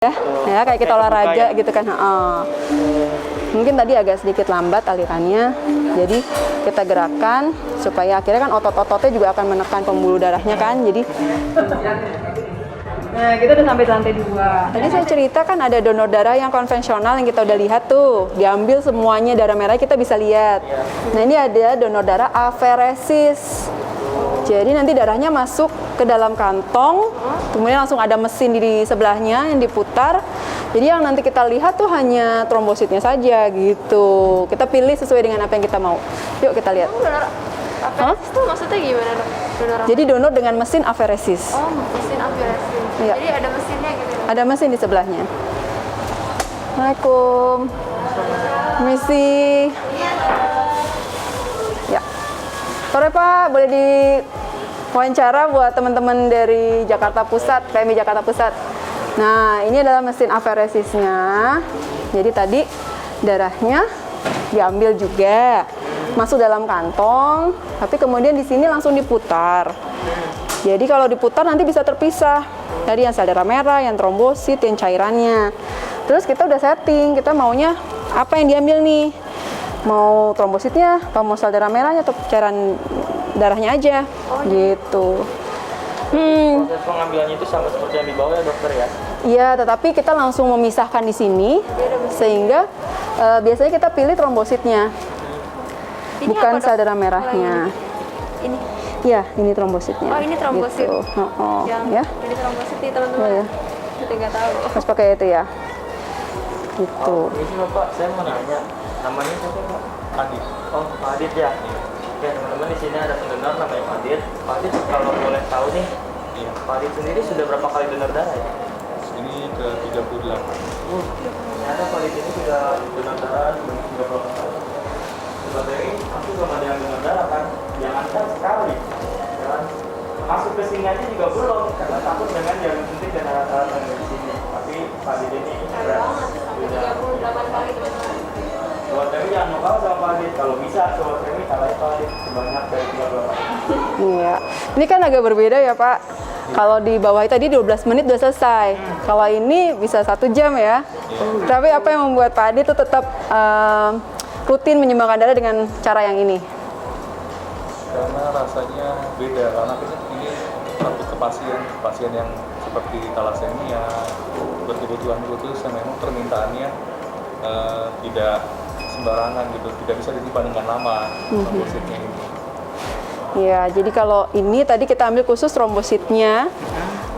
ya kayak kita olahraga gitu kan. Mungkin tadi agak sedikit lambat alirannya, jadi kita gerakan supaya akhirnya kan otot-ototnya juga akan menekan pembuluh darahnya kan. Jadi nah, kita udah sampai di lantai 2. Tadi saya cerita kan ada donor darah yang konvensional yang kita udah lihat tuh, diambil semuanya darah merah kita bisa lihat. Nah, ini ada donor darah aferesis. Jadi nanti darahnya masuk ke dalam kantong, kemudian langsung ada mesin di sebelahnya yang diputar. Jadi yang nanti kita lihat tuh hanya trombositnya saja gitu. Kita pilih sesuai dengan apa yang kita mau. Yuk kita lihat. Donor aferesis itu maksudnya gimana, dok? Jadi donor dengan mesin aferesis. Oh, mesin aferesis. Iya. Jadi ada mesinnya gitu. Ada mesin di sebelahnya. Assalamualaikum. Misi. Ya. Sore Pak, boleh diwawancara buat teman-teman dari Jakarta Pusat, PMI Jakarta Pusat. Nah, ini adalah mesin aferesisnya. Jadi tadi darahnya diambil juga, masuk dalam kantong, tapi kemudian di sini langsung diputar. Jadi kalau diputar nanti bisa terpisah. Tadi yang sel darah merah, yang trombosit, yang cairannya. Terus kita udah setting, kita maunya apa yang diambil nih? Mau trombositnya, apa mau sel darah merahnya, atau cairan darahnya aja, gitu. Proses pengambilannya itu sama seperti yang di bawah ya dokter ya? Iya, tetapi kita langsung memisahkan di sini, sehingga biasanya kita pilih trombositnya, Ini bukan apa, sel dok? darah merahnya. Ini. Iya, ini trombositnya. Oh, ini trombosit. Gitu. Yang Ya. ini trombosit nih, teman-teman. Iya. Kita nggak tahu. Harus pakai itu ya. Gitu. Ini Bapak, saya mau nanya, namanya siapa Pak? Adit. Oh, Pak Adit ya? Ya teman-teman, di sini ada pendonor namanya Pak Adit. Pak Adit, kalau boleh tahu nih, Pak Adit sendiri sudah berapa kali donor darah ya? Ini ke 38. Ternyata Pak Adit ini sudah donor darah sebanyak 38 kali. Sebagai aku belum ada yang donor darah kan, jangankan sekali, dan masuk ke sini aja juga belum, karena takut dengan jarum suntik dan alat-alat yang ada di sini. Tapi Pak Adit ini sudah 38 kali, teman-teman. Sobat Premi jangan mau kalah sama Pak Adit. Kalau bisa Sobat Premi kalahin Pak Adit sebanyak dari 38. Iya. Ini kan agak berbeda ya Pak. Kalau di bawah tadi 12 menit udah selesai. Kalau ini bisa 1 jam ya. Tapi apa yang membuat Pak Adi itu tetap rutin menyumbangkan darah dengan cara yang ini? Karena rasanya beda, karena ini untuk ke pasien yang seperti talasemia, berkebutuhan khusus yang memang permintaannya tidak sembarangan gitu, tidak bisa disimpan dengan lama trombositnya ini. Ya, jadi kalau ini tadi kita ambil khusus trombositnya,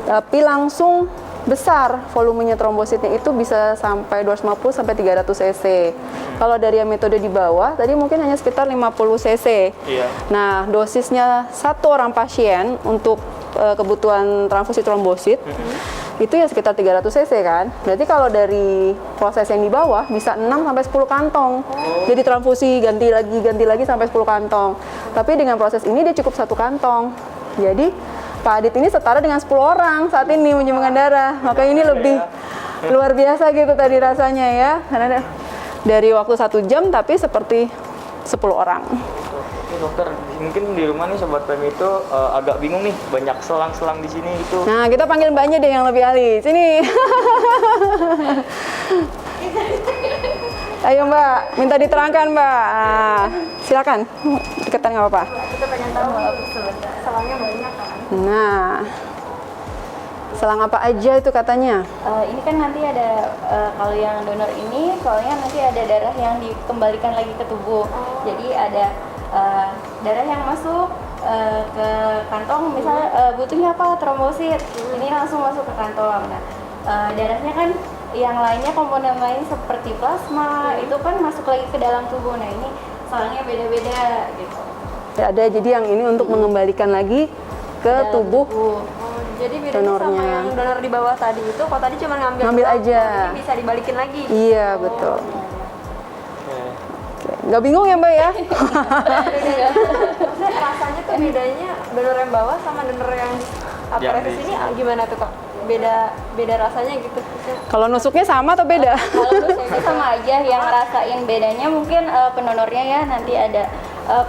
tapi langsung besar volumenya trombositnya itu bisa sampai 250 sampai 300 cc. Kalau dari yang metode di bawah tadi mungkin hanya sekitar 50 cc. Iya. Nah, dosisnya satu orang pasien untuk kebutuhan transfusi trombosit itu ya sekitar 300 cc kan. Berarti kalau dari proses yang di bawah bisa 6 sampai 10 kantong. Jadi transfusi ganti lagi sampai 10 kantong. Tapi dengan proses ini dia cukup 1 kantong. Jadi Pak Adit ini setara dengan 10 orang saat ini menyumbangkan darah. Makanya ini lebih luar biasa gitu tadi rasanya ya. Karena dari waktu 1 jam tapi seperti 10 orang. Oke dokter, mungkin di rumah nih Sobat Premi itu agak bingung nih, banyak selang-selang di sini itu. Nah, kita panggil mbaknya deh yang lebih ahli. Sini. Ayo Mbak, minta diterangkan Mbak. Nah, silakan. Deketan nggak apa-apa. Kita pengen tahu selangnya banyak kan? Nah, selang apa aja itu katanya? Ini kan nanti ada kalau yang donor ini soalnya nanti ada darah yang dikembalikan lagi ke tubuh. Jadi ada darah yang masuk ke kantong, misalnya butuhnya apa, trombosit, ini langsung masuk ke kantong. Nah, darahnya kan yang lainnya, komponen lain seperti plasma itu kan masuk lagi ke dalam tubuh. Nah, ini soalnya beda-beda gitu. Ada jadi yang ini untuk mengembalikan lagi ke tubuh. Jadi bedanya sama yang donor di bawah tadi itu, kalau tadi cuma ngambil doang, aja. ini bisa dibalikin lagi. Iya, betul. Oke. Nggak bingung ya Mbak ya? Maksudnya rasanya tuh bedanya donor yang bawah sama donor yang aferesis ini gimana tuh kok? Beda rasanya gitu. Kalau nusuknya sama atau beda? Kalau nusuknya sama aja, yang ngerasain bedanya mungkin pendonornya ya, nanti ada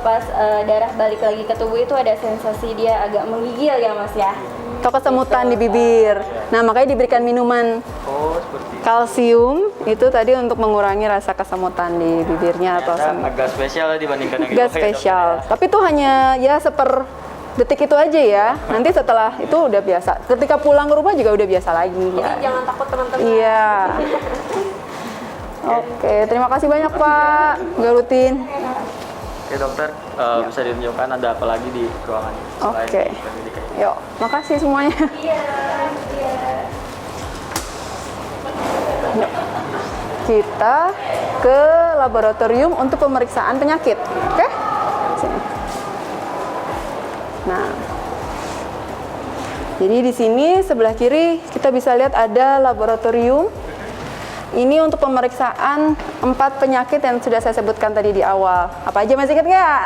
pas darah balik lagi ke tubuh itu ada sensasi dia agak menggigil ya Mas ya. atau kesemutan di bibir. Nah, makanya diberikan minuman Oh, seperti itu. kalsium itu tadi untuk mengurangi rasa kesemutan di bibirnya atau Ternyata agak spesial ya dibandingkan yang di agak bawah ya, spesial. dokter, Tapi itu hanya ya detik itu aja ya. Nanti setelah itu udah biasa. Ketika pulang ke rumah juga udah biasa lagi Jadi ya. jangan takut teman-teman. Iya. Oke, terima kasih banyak Pak Garutin. Oke dokter, bisa ditunjukkan ada apa lagi di ruangan ini selain Oke. di pendidikan ini? Yuk, makasih semuanya. Yuk. Kita ke laboratorium untuk pemeriksaan penyakit. Oke? Sini. Nah. Jadi di sini sebelah kiri kita bisa lihat ada laboratorium. Ini untuk pemeriksaan 4 penyakit yang sudah saya sebutkan tadi di awal. Apa aja masih ingat nggak?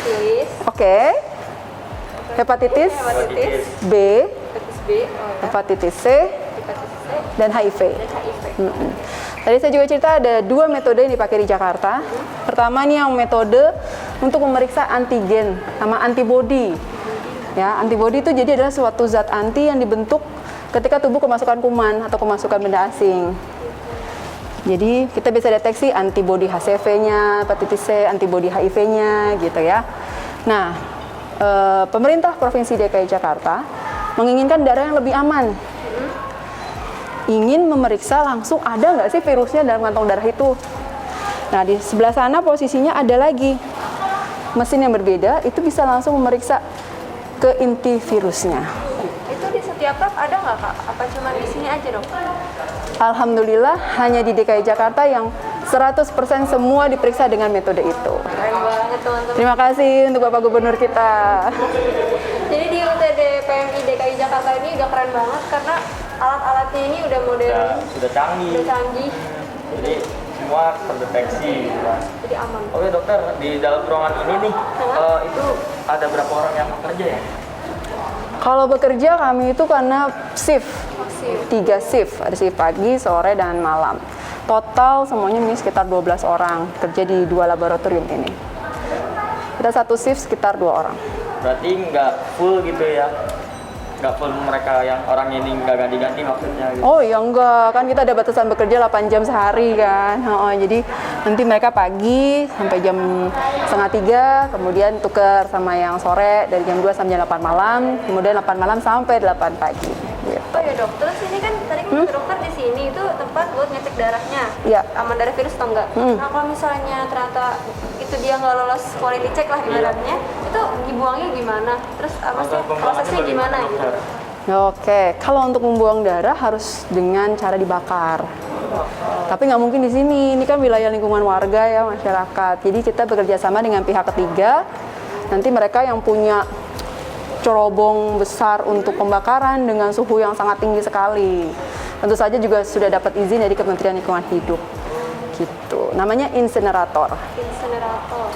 Tulis, Oke. Hepatitis hepatitis, B, hepatitis B, hepatitis C, hepatitis C, dan HIV. dan HIV. Tadi saya juga cerita ada 2 metode yang dipakai di Jakarta. Pertama nih yang metode untuk memeriksa antigen sama antibodi. Ya, antibodi itu jadi adalah suatu zat anti yang dibentuk ketika tubuh kemasukan kuman atau kemasukan benda asing. Jadi kita bisa deteksi antibodi HCV-nya, hepatitis C, antibodi HIV-nya gitu ya. Nah, pemerintah Provinsi DKI Jakarta menginginkan darah yang lebih aman. Ingin memeriksa langsung ada nggak sih virusnya dalam kantong darah itu. Nah, di sebelah sana posisinya ada lagi mesin yang berbeda, itu bisa langsung memeriksa ke inti virusnya. Itu di setiap lab ada nggak Kak? Apa cuma di sini aja dok? Alhamdulillah hanya di DKI Jakarta yang 100% semua diperiksa dengan metode itu. Keren banget teman-teman. Terima kasih untuk Bapak Gubernur kita. Jadi di UTD PMI DKI Jakarta ini udah keren banget karena alat-alatnya ini udah modern, Sudah canggih. udah canggih, Jadi semua terdeteksi gitu kan. jadi aman. Oke dokter, di dalam ruangan ini nih, itu ada berapa orang yang bekerja ya? Kalau bekerja kami itu karena shift, Masih 3 shift, ada shift pagi, sore, dan malam. Total semuanya ini sekitar 12 orang kerja di 2 laboratorium ini. Kita satu shift sekitar 2 orang. Berarti nggak full gitu ya? Nggak full mereka yang orang ini nggak ganti-ganti maksudnya gitu? Oh ya enggak, kan kita ada batasan bekerja 8 jam sehari kan. Jadi nanti mereka pagi sampai jam 2:30, kemudian tuker sama yang sore dari jam 2 sampai jam 8 malam, kemudian 8 malam sampai 8 pagi. Gitu. Oh ya dok, terus ini kan tadi kan dokter di sini itu tempat buat ngecek darahnya. Iya. Aman dari virus atau enggak? Nah kalau misalnya ternyata itu dia nggak lolos quality check lah ibaratnya, itu dibuangnya gimana? Terus apa sih prosesnya gimana gitu? Oke, kalau untuk membuang darah harus dengan cara dibakar. Tapi nggak mungkin di sini, ini kan wilayah lingkungan warga ya, masyarakat. Jadi kita bekerja sama dengan pihak ketiga, nanti mereka yang punya cerobong besar untuk pembakaran dengan suhu yang sangat tinggi sekali. Tentu saja juga sudah dapat izin dari Kementerian Lingkungan Hidup. Gitu. Namanya insinerator. Insinerator.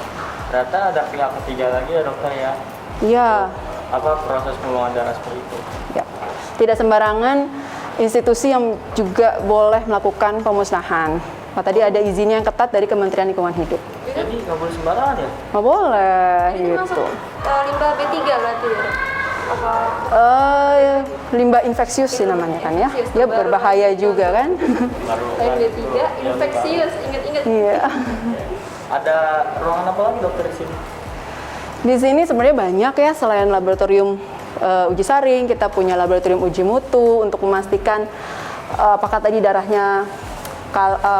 Ternyata ada pihak ketiga lagi ya dokter ya? Iya. Apa proses pembuangan darah seperti itu? Ya. Tidak sembarangan institusi yang juga boleh melakukan pemusnahan. Nah, tadi ada izinnya yang ketat dari Kementerian Lingkungan Hidup. Jadi nggak boleh sembarangan ya? Nggak boleh Ini masuk gitu. limbah B3 berarti ya? Apa? Limbah infeksius sih namanya kan ya. Infeksius, Dia baru- berbahaya juga kan. Lain B3, infeksius, inget-inget. Iya. Ada ruangan apa lagi dokter di sini? Di sini sebenarnya banyak ya, selain laboratorium uji saring, kita punya laboratorium uji mutu untuk memastikan apakah tadi darahnya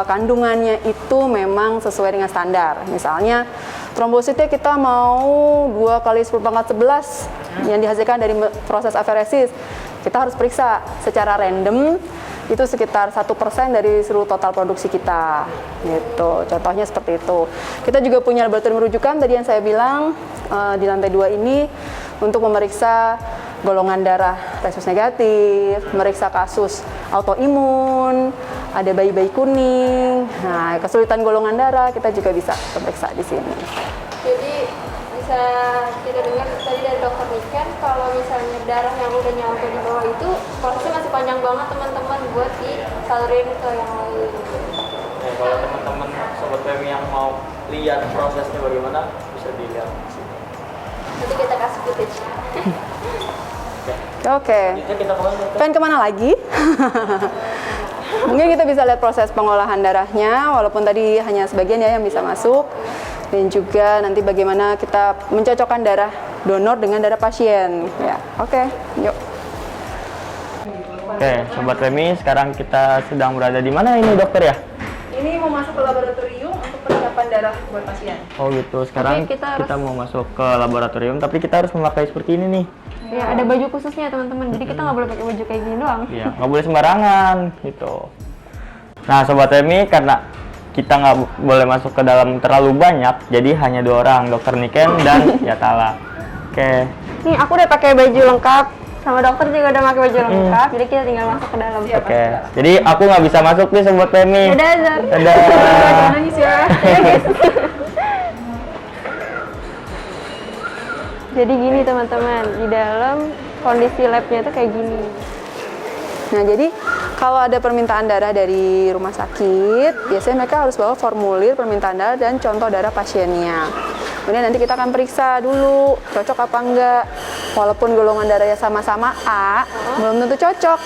kandungannya itu memang sesuai dengan standar. Misalnya trombositnya kita mau 2 kali 10⁻11 yang dihasilkan dari proses aferesis. Kita harus periksa secara random itu sekitar 1% dari seluruh total produksi kita. Gitu. Contohnya seperti itu. Kita juga punya laboratorium rujukan tadi yang saya bilang di lantai 2 ini untuk memeriksa golongan darah rhesus negatif, meriksa kasus autoimun, ada bayi-bayi kuning. Nah, kesulitan golongan darah kita juga bisa periksa di sini. Jadi bisa kita dengar tadi dari dokter Niken kalau misalnya darah yang udah nyampe di bawah itu prosesnya masih panjang banget teman-teman buat disalurin ke yang lain. Ya, kalau teman-teman sobat PMI yang mau lihat prosesnya bagaimana bisa dilihat di sini. Nanti kita kasih footage. Oke. Kita kemana dokter? Pengen kemana lagi? Mungkin kita bisa lihat proses pengolahan darahnya, walaupun tadi hanya sebagian ya yang bisa masuk. Dan juga nanti bagaimana kita mencocokkan darah donor dengan darah pasien. Ya, oke, yuk. Oke, Sobat Remi, sekarang kita sedang berada di mana ini dokter ya? Ini mau masuk ke laboratorium untuk persiapan darah buat pasien. Oh gitu, sekarang Tapi kita mau masuk ke laboratorium, tapi kita harus memakai seperti ini nih. Ya, ada baju khususnya teman-teman. Jadi kita nggak boleh pakai baju kayak gini doang. Iya, nggak boleh sembarangan gitu. Nah, Sobat Remi, karena kita nggak boleh masuk ke dalam terlalu banyak, jadi hanya 2 orang, Dokter Niken dan Yatala. Oke. Nih, aku udah pakai baju lengkap. Sama dokter juga udah pakai baju lengkap. Jadi kita tinggal masuk ke dalam. Oke. Jadi aku nggak bisa masuk nih, Sobat Remi. Dadah, Zar. Dadah. Jangan nangis ya. Jadi gini teman-teman, di dalam kondisi labnya tuh kayak gini. Nah, jadi kalau ada permintaan darah dari rumah sakit, biasanya mereka harus bawa formulir permintaan darah dan contoh darah pasiennya. Kemudian nanti kita akan periksa dulu, cocok apa enggak. Walaupun golongan darahnya sama-sama A, belum tentu cocok.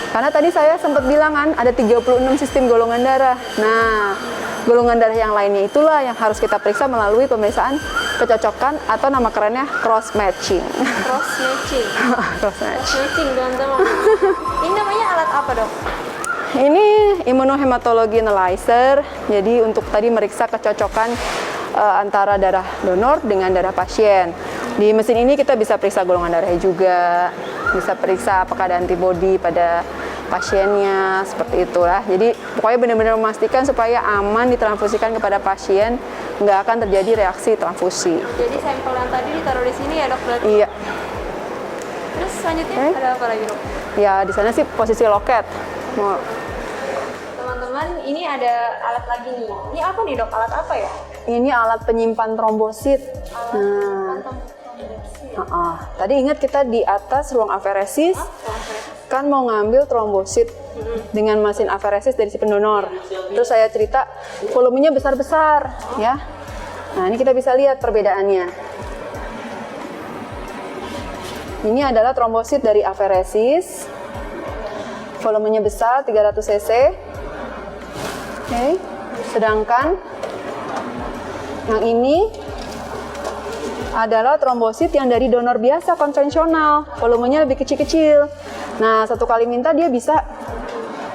Karena tadi saya sempat bilang kan, ada 36 sistem golongan darah. Nah, golongan darah yang lainnya itulah yang harus kita periksa melalui pemeriksaan kecocokan atau nama kerennya cross matching. Cross matching. Cross match. Cross matching teman-teman. Ini namanya alat apa dok? Ini immunohematology analyzer. Jadi untuk tadi meriksa kecocokan antara darah donor dengan darah pasien. Di mesin ini kita bisa periksa golongan darahnya juga, bisa periksa apakah ada antibodi pada pasiennya, seperti itulah. Jadi pokoknya benar-benar memastikan supaya aman ditransfusikan kepada pasien, nggak akan terjadi reaksi transfusi. Jadi sampel yang tadi ditaruh di sini ya dok berarti? Iya, Terus selanjutnya ada apa lagi dok? ya di sana sih posisi loket. Teman-teman, ini ada alat lagi nih. Ini apa nih dok? Alat apa ya? Ini alat penyimpan trombosit. Tadi ingat kita di atas ruang aferesis kan mau ngambil trombosit dengan mesin aferesis dari si pendonor. Terus saya cerita volumenya besar-besar, ya. Nah, ini kita bisa lihat perbedaannya. Ini adalah trombosit dari aferesis. Volumenya besar, 300 cc. Oke. Sedangkan yang ini adalah trombosit yang dari donor biasa konvensional, volumenya lebih kecil-kecil. Nah, satu kali minta dia bisa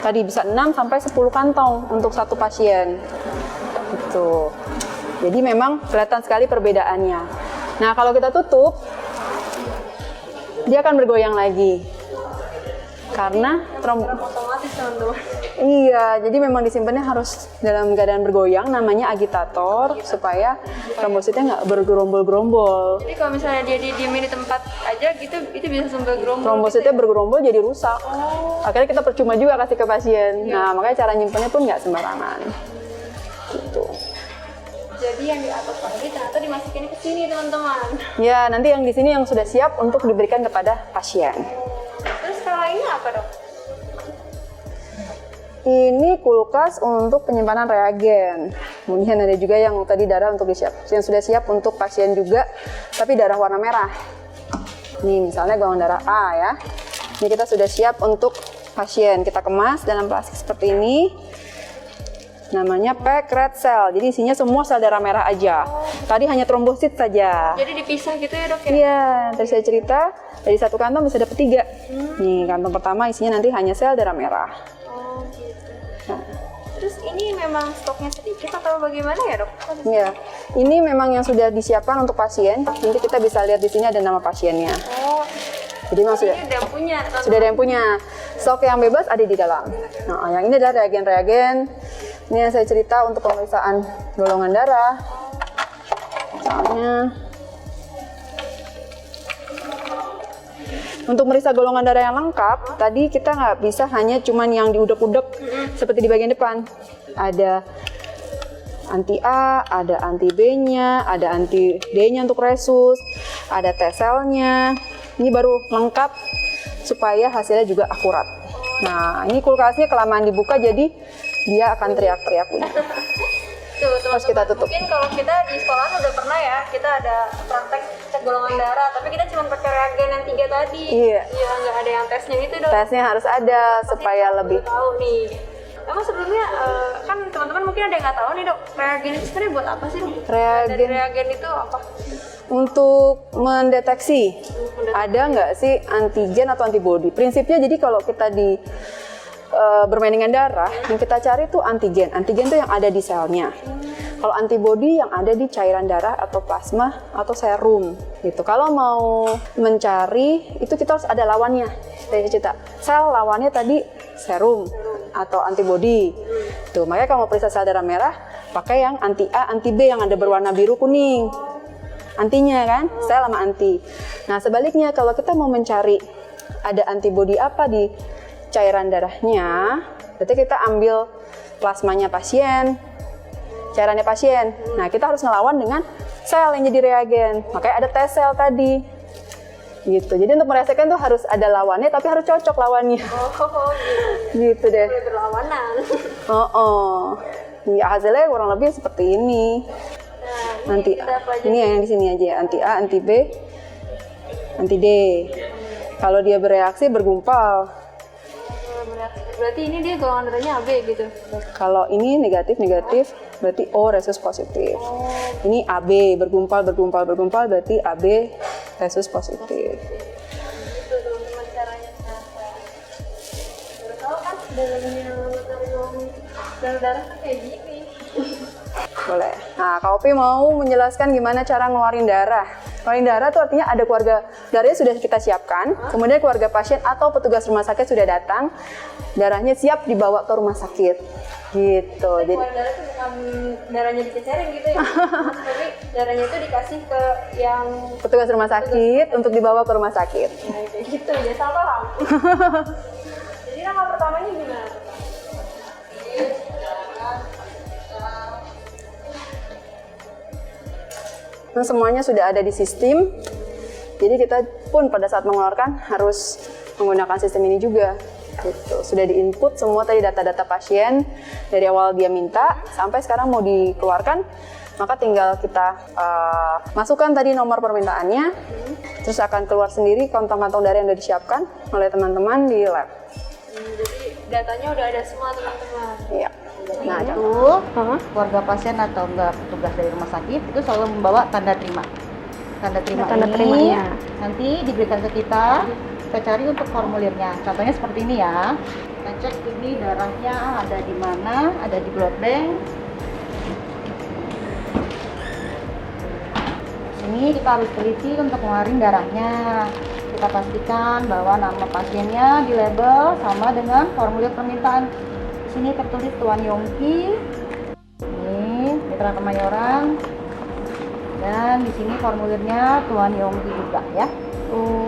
6 sampai 10 kantong untuk satu pasien. Gitu. Jadi memang kelihatan sekali perbedaannya. Nah, kalau kita tutup, dia akan bergoyang lagi. Karena Otomatis teman-teman. iya, jadi memang disimpannya harus dalam keadaan bergoyang, namanya agitator, supaya trombositnya nggak bergerombol-gerombol. Jadi kalau misalnya dia didiemin di tempat aja gitu, itu bisa sampai gerombol. Trombositnya bergerombol jadi rusak. Akhirnya kita percuma juga kasih ke pasien. Nah, makanya cara nyimpannya pun nggak sembarangan. Gitu. Jadi yang di atas tadi ternyata dimasukin ke sini teman-teman. Ya, nanti yang di sini yang sudah siap untuk diberikan kepada pasien. Terus kalau ini apa dok? Ini kulkas untuk penyimpanan reagen. Kemudian ada juga yang tadi darah untuk yang sudah siap untuk pasien juga, tapi darah warna merah. Nih misalnya golongan darah A ya. Ini kita sudah siap untuk pasien. Kita kemas dalam plastik seperti ini. Namanya pack red cell. Jadi isinya semua sel darah merah aja. Tadi hanya trombosit saja. Jadi dipisah gitu ya dok ya? Iya, tadi saya cerita dari satu kantong bisa dapat 3. Nih kantong pertama isinya nanti hanya sel darah merah. Oh gitu. Terus ini memang stoknya sedikit atau bagaimana ya dok? Iya, ini memang yang sudah disiapkan untuk pasien. Nanti kita bisa lihat di sini ada nama pasiennya. Oh, Jadi memang sudah ini udah punya. sudah ada yang punya. Stok yang bebas ada di dalam. Nah, yang ini adalah reagen-reagen. Ini yang saya cerita untuk pemeriksaan golongan darah. Misalnya, untuk meriksa golongan darah yang lengkap, tadi kita nggak bisa hanya cuman yang diudek-udek seperti di bagian depan. Ada anti A, ada anti B-nya, ada anti D-nya untuk resus, ada T-selnya. Ini baru lengkap supaya hasilnya juga akurat. Nah, ini kulkasnya kelamaan dibuka jadi dia akan teriak-teriak bunyi. Tuh, Terus kita tutup. Mungkin kalau kita di sekolah udah pernah ya, kita ada praktek cek golongan darah, tapi kita cuma pakai reagen yang 3 tadi. Iya. Iya, nggak ada yang tesnya itu dong. Tesnya harus ada supaya lebih. Tahu nih. Emang sebelumnya kan teman-teman mungkin ada yang nggak tahu nih dok, reagen itu sebenarnya buat apa sih dok? Dari Reagen reagen itu apa? untuk mendeteksi ada nggak sih antigen atau antibodi. Prinsipnya jadi kalau kita di bermain dengan darah, yang kita cari tuh antigen. Antigen tuh yang ada di selnya. Kalau antibodi yang ada di cairan darah atau plasma atau serum gitu. Kalau mau mencari itu kita harus ada lawannya. Saya cerita. Sel lawannya tadi serum atau antibodi. Tuh, makanya kalau mau periksa sel darah merah, pakai yang anti A, anti B yang ada berwarna biru kuning. Antinya kan, sel sama anti. Nah, sebaliknya kalau kita mau mencari ada antibodi apa di cairan darahnya, berarti kita ambil plasmanya pasien, cairannya pasien. Nah, kita harus ngelawan dengan sel yang jadi reagen. Makanya ada T sel tadi. Gitu. Jadi untuk mereaksikan tuh harus ada lawannya, tapi harus cocok lawannya. Oh, gitu. Gitu deh. Boleh berlawanan. Ya, hasilnya kurang lebih seperti ini. Nah, Anti kita pelajari. ini yang di sini aja, anti A, anti B, anti D. Kalau dia bereaksi bergumpal. Berarti ini dia golongan darahnya AB gitu. Kalau ini negatif, berarti O resus positif. Ini AB bergumpal, berarti AB resus positif. Itu teman-teman caranya. Baru tahu kan dalamnya darah kan kayak gini. Boleh. Nah, Kak Opi mau menjelaskan gimana cara ngeluarin darah. Ngeluarin darah itu artinya ada keluarga darahnya sudah kita siapkan, kemudian keluarga pasien atau petugas rumah sakit sudah datang, darahnya siap dibawa ke rumah sakit. Gitu. Jadi Keluar darah itu bukan darahnya dicecerin gitu ya, tapi darahnya itu dikasih ke yang petugas rumah sakit untuk dibawa ke rumah sakit. kayak gitu ya, salah paham. Jadi langkah pertamanya gimana? Nah, semuanya sudah ada di sistem. Jadi kita pun pada saat mengeluarkan harus menggunakan sistem ini juga. Gitu. Sudah diinput semua tadi data-data pasien dari awal dia minta sampai sekarang mau dikeluarkan, maka tinggal kita masukkan tadi nomor permintaannya, terus akan keluar sendiri kantong-kantong darah yang sudah disiapkan oleh teman-teman di lab. Jadi datanya udah ada semua teman-teman. Iya. Nah, itu keluarga pasien atau enggak petugas dari rumah sakit itu selalu membawa tanda terima. Tanda terima Tanda ini terimanya. nanti diberikan ke kita cari untuk formulirnya. Contohnya seperti ini ya. Kita cek ini darahnya ada di mana, ada di blood bank. Sini kita harus teliti untuk ngeluarin darahnya. Kita pastikan bahwa nama pasiennya di label sama dengan formulir permintaan. Di sini tertulis Tuan Yongki. Ini Mitra Kemayoran. Dan di sini formulirnya Tuan Yongki juga ya.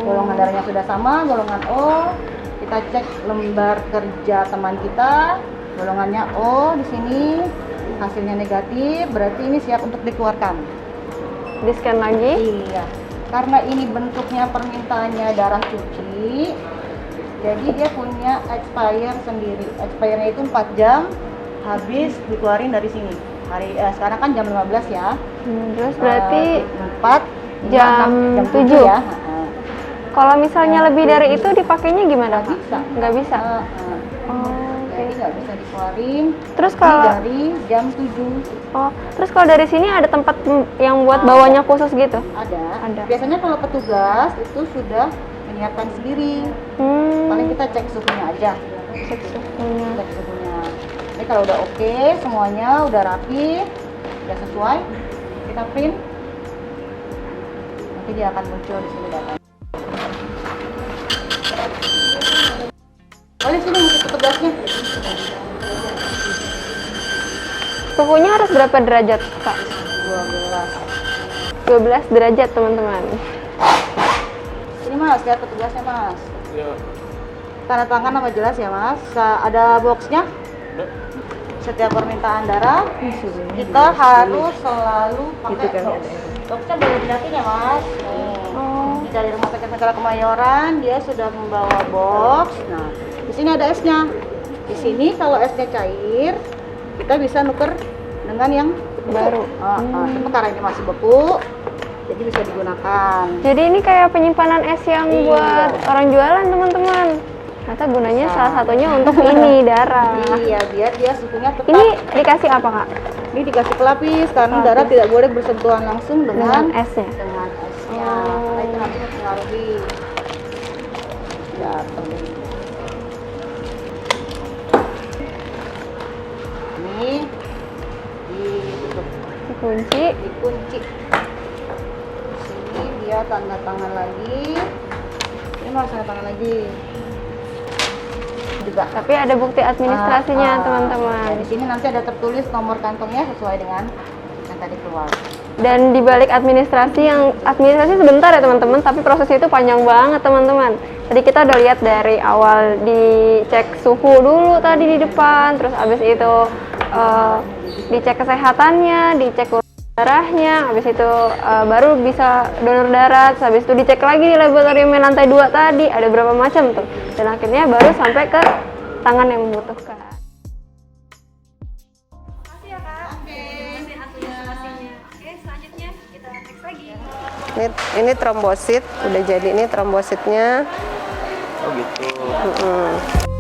Golongan darahnya sudah sama, golongan O. Kita cek lembar kerja teman kita, golongannya O di sini. Hasilnya negatif, berarti ini siap untuk dikeluarkan. di-scan lagi. Iya, karena ini bentuknya permintaannya darah cuci, jadi dia punya expire sendiri. Expire-nya itu 4 jam, habis dikeluarin dari sini. Sekarang kan jam 15 ya. Terus berarti 4 jam 7 7 ya. kalau misalnya lebih dari itu dipakainya gimana Nggak Kak? bisa. Nggak bisa. Jadi nggak bisa dikeluarin. Terus Tapi kalau dari jam 7 terus kalau dari sini ada tempat yang buat bawanya khusus gitu? ada. Ada. Biasanya kalau petugas itu sudah menyiapkan sendiri. Paling kita cek suhunya aja. Cek suhunya. Cek suhunya. Ini kalau udah oke, semuanya udah rapi, udah sesuai, kita print. Nanti dia akan muncul di sini datanya. Boleh sini untuk petugasnya. Suhunya harus berapa derajat Kak? 12. 12 derajat teman-teman. Ini Mas, lihat petugasnya Mas. Tanda tangan apa jelas ya Mas? Ada boxnya? Setiap permintaan darah kita harus selalu pakai box. Boxnya boleh dilihatin ya Mas. Ini dari Rumah Sakit Mitra Kemayoran dia sudah membawa box. Nah, di sini ada esnya. Di sini kalau esnya cair, kita bisa nuker dengan yang beku. Baru. Tapi karena ini masih beku, jadi bisa digunakan. Jadi ini kayak penyimpanan es yang Iya. buat orang jualan teman-teman. Ternyata gunanya Bisa. salah satunya untuk ini darah. Iya, biar dia suhunya tetap. Ini dikasih apa kak? Ini dikasih pelapis karena Pelapis. darah tidak boleh bersentuhan langsung Dengan dengan esnya. esnya. Oh. Karena itu nanti mempengaruhi. Ya, terlihat. Ini ditutup, Dikunci. dikunci. Di sini dia tanda tangan lagi. Ini mau tanda tangan lagi. Juga. Tapi ada bukti administrasinya Ya, teman-teman. di sini nanti ada tertulis nomor kantongnya sesuai dengan yang tadi keluar. Dan di balik administrasi sebentar ya teman-teman, tapi prosesnya itu panjang banget teman-teman. Tadi kita udah lihat dari awal dicek suhu dulu tadi di depan, terus abis itu dicek kesehatannya, dicek darahnya, habis itu baru bisa donor darah, terus habis itu dicek lagi di laboratorium yang lantai 2 tadi, ada berapa macam tuh, dan akhirnya baru sampai ke tangan yang membutuhkan. Ini trombosit, udah jadi ini trombositnya. Oh gitu. Mm-mm.